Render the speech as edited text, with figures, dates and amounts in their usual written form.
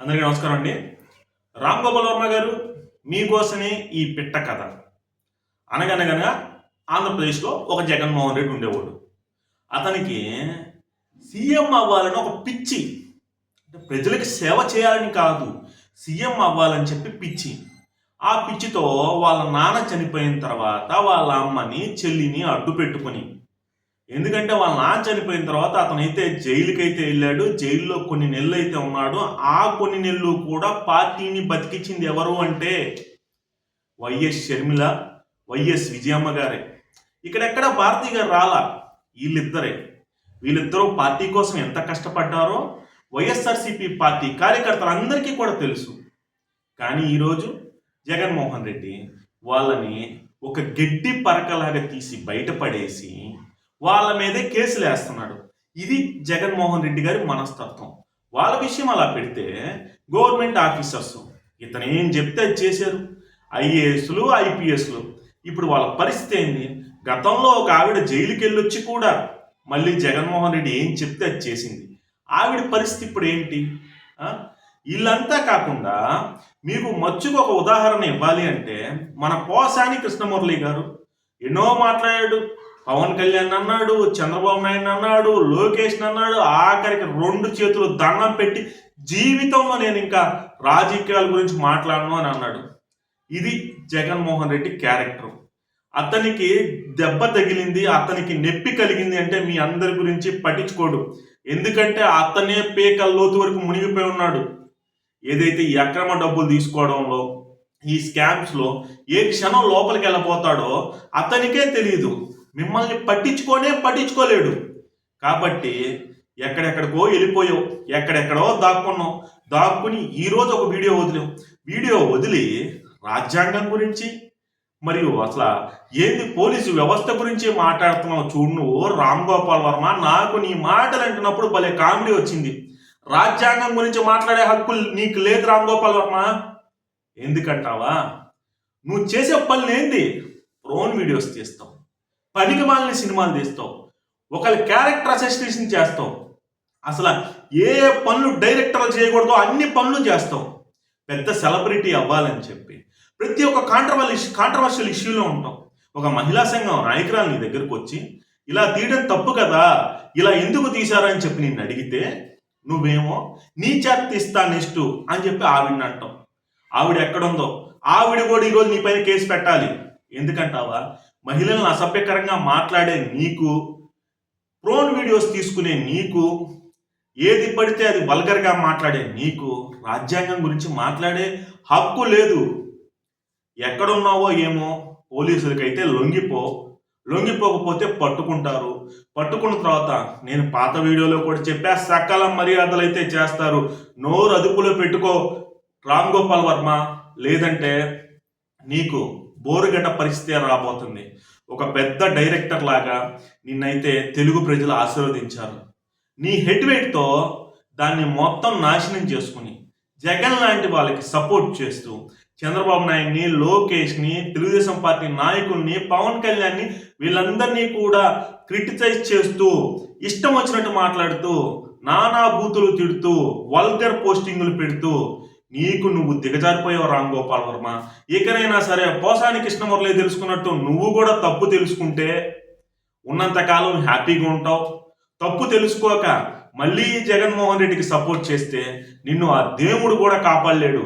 అందరికీ నమస్కారం అండి. రామ్ గోపాల్ వర్మ గారు మీకోసమే ఈ పిట్ట కథ. అనగనగా ఆంధ్రప్రదేశ్లో ఒక జగన్మోహన్ రెడ్డి ఉండేవాడు. అతనికి సీఎం అవ్వాలని ఒక పిచ్చి, అంటే ప్రజలకు సేవ చేయాలని కాదు, సీఎం అవ్వాలని చెప్పి పిచ్చి. ఆ పిచ్చితో వాళ్ళ నాన్న చనిపోయిన తర్వాత వాళ్ళ అమ్మని చెల్లిని అడ్డు పెట్టుకొని, ఎందుకంటే వాళ్ళ నాన్న చనిపోయిన తర్వాత అతనైతే జైలుకైతే వెళ్ళాడు. జైల్లో కొన్ని నెలలు అయితే ఉన్నాడు. ఆ కొన్ని నెలలు కూడా పార్టీని బతికించింది ఎవరు అంటే వైఎస్ షర్మిల, వైఎస్ విజయమ్మ గారే. ఇక్కడెక్కడ భారతి గారు రాలా, వీళ్ళిద్దరూ పార్టీ కోసం ఎంత కష్టపడ్డారో వైఎస్ఆర్సీపీ పార్టీ కార్యకర్తలందరికీ కూడా తెలుసు. కానీ ఈరోజు జగన్మోహన్ రెడ్డి వాళ్ళని ఒక గడ్డి పరకలాగా తీసి బయటపడేసి వాళ్ళ మీదే కేసులు వేస్తున్నాడు. ఇది జగన్మోహన్ రెడ్డి గారి మనస్తత్వం. వాళ్ళ విషయం అలా పెడితే గవర్నమెంట్ ఆఫీసర్స్ ఇతను ఏం చెప్తే అది చేశారు. ఐఏఎస్లు, ఐపీఎస్లు. ఇప్పుడు వాళ్ళ పరిస్థితి ఏంది? గతంలో ఒక ఆవిడ జైలుకి వెళ్ళొచ్చి కూడా మళ్ళీ జగన్మోహన్ రెడ్డి ఏం చెప్తే అది చేసింది. ఆవిడ పరిస్థితి ఇప్పుడు ఏంటి? వీళ్ళంతా కాకుండా మీకు మచ్చుకు ఒక ఉదాహరణ ఇవ్వాలి అంటే మన పోసాని కృష్ణమురళి గారు ఎన్నో మాట్లాడాడు. పవన్ కళ్యాణ్ అన్నాడు, చంద్రబాబు నాయుడు అన్నాడు, లోకేష్ అన్నాడు, ఆఖరికి 2 చేతులు దండం పెట్టి జీవితంలో నేను ఇంకా రాజకీయాల గురించి మాట్లాడను అని అన్నాడు. ఇది జగన్మోహన్ రెడ్డి క్యారెక్టర్. అతనికి దెబ్బ తగిలింది, అతనికి నొప్పి కలిగింది అంటే మీ అందరి గురించి పట్టించుకోడు. ఎందుకంటే అతనే పేకల లోతు వరకు మునిగిపోయి ఉన్నాడు. ఏదైతే ఈ అక్రమ డబ్బులు తీసుకోవడంలో, ఈ స్కామ్స్లో ఏ క్షణం లోపలికి వెళ్ళిపోతాడో అతనికే తెలియదు. మిమ్మల్ని పట్టించుకోలేడు. కాబట్టి ఎక్కడెక్కడికో వెళ్ళిపోయావు, ఎక్కడెక్కడో దాక్కుని ఈరోజు ఒక వీడియో వదిలి రాజ్యాంగం గురించి మరియు అసలు ఏంది పోలీసు వ్యవస్థ గురించి మాట్లాడుతున్నావు. చూడు నువ్వు రామ్ గోపాల్ వర్మ, నాకు నీ మాటలు అంటున్నప్పుడు భలే కామెడీ వచ్చింది. రాజ్యాంగం గురించి మాట్లాడే హక్కు నీకు లేదు రామ్ గోపాల్ వర్మ. ఎందుకంటావా? నువ్వు చేసే పనులు ఏంది? ప్రోన్ వీడియోస్ తీస్తావు, పనికి మాలిన సినిమాలు తీస్తావు, ఒకరి క్యారెక్టర్ అసోసియేషన్ చేస్తావు, అసలు ఏ పనులు డైరెక్టర్లు చేయకూడదో అన్ని పనులు చేస్తావు. పెద్ద సెలబ్రిటీ అవ్వాలని చెప్పి ప్రతి ఒక్క కాంట్రవర్షియల్ ఇష్యూలో ఉంటాం. ఒక మహిళా సంఘం నాయకురాలు నీ దగ్గరకు వచ్చి ఇలా తీయడం తప్పు కదా, ఇలా ఎందుకు తీశారని చెప్పి నిన్ను అడిగితే నువ్వేమో నీ చేత తీస్తా నెక్స్ట్ అని చెప్పి ఆవిడని అంటావు. ఆవిడ ఎక్కడుందో ఆవిడ కూడా ఈరోజు నీ పైన కేసు పెట్టాలి. ఎందుకంటావా? మహిళలను అసభ్యకరంగా మాట్లాడే నీకు, ప్రోన్ వీడియోస్ తీసుకునే నీకు, ఏది పడితే అది వల్గర్గా మాట్లాడే నీకు రాజ్యాంగం గురించి మాట్లాడే హక్కు లేదు. ఎక్కడున్నావో ఏమో, పోలీసులకైతే లొంగిపోకపోతే పట్టుకుంటారు. పట్టుకున్న తర్వాత నేను పాత వీడియోలో కూడా చెప్పా, సకల మర్యాదలు అయితే చేస్తారు. నోరు అదుపులో పెట్టుకో రామ్ గోపాల్ వర్మ, లేదంటే నీకు బోరుగడ్డ పరిస్థితి రాబోతుంది. ఒక పెద్ద డైరెక్టర్ లాగా నిన్నైతే తెలుగు ప్రజలు ఆశీర్వదించారు. నీ హెడ్ వెయిట్తో దాన్ని మొత్తం నాశనం చేసుకుని జగన్ లాంటి వాళ్ళకి సపోర్ట్ చేస్తూ చంద్రబాబు నాయుడిని, లోకేష్ని, తెలుగుదేశం పార్టీ నాయకుల్ని, పవన్ కళ్యాణ్ని వీళ్ళందరినీ కూడా క్రిటిసైజ్ చేస్తూ ఇష్టం వచ్చినట్టు మాట్లాడుతూ నానా బూతులు తిడుతూ వల్గర్ పోస్టింగులు పెడుతూ నీకు నువ్వు దిగజారిపోయావు రామ్ గోపాల్ వర్మ. ఇకనైనా సరే పోసాని కృష్ణమురళి తెలుసుకున్నట్టు నువ్వు కూడా తప్పు తెలుసుకుంటే ఉన్నంతకాలం హ్యాపీగా ఉంటావు. తప్పు తెలుసుకోక మళ్ళీ జగన్మోహన్ రెడ్డికి సపోర్ట్ చేస్తే నిన్ను ఆ దేవుడు కూడా కాపాడలేడు.